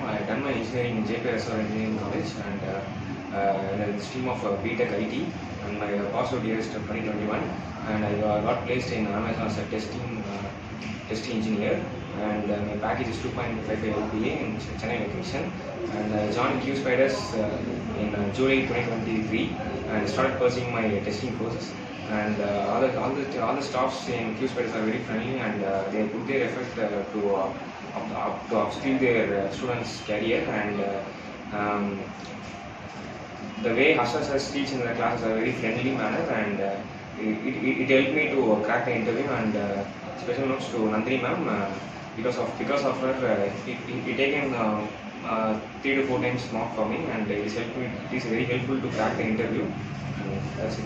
I done my engineering in QSpiders Engineering College and in the stream of B.Tech IT, and my passed out year is 2021, and I got placed in Amazon as a testing engineer, and my package is 2.55 LPA in Chennai location, and I joined QSpiders in July 2023 and started pursuing my testing courses. And all the staffs in QSpiders are very friendly, and they put their effort to upskill their students' career, and the way Hashas teach in the classes are very friendly manner, and it helped me to crack the interview. And special notes to Nandini ma'am, because of her, it taken 3 to 4 times mock for me, and it is very helpful to crack the interview. And that's it.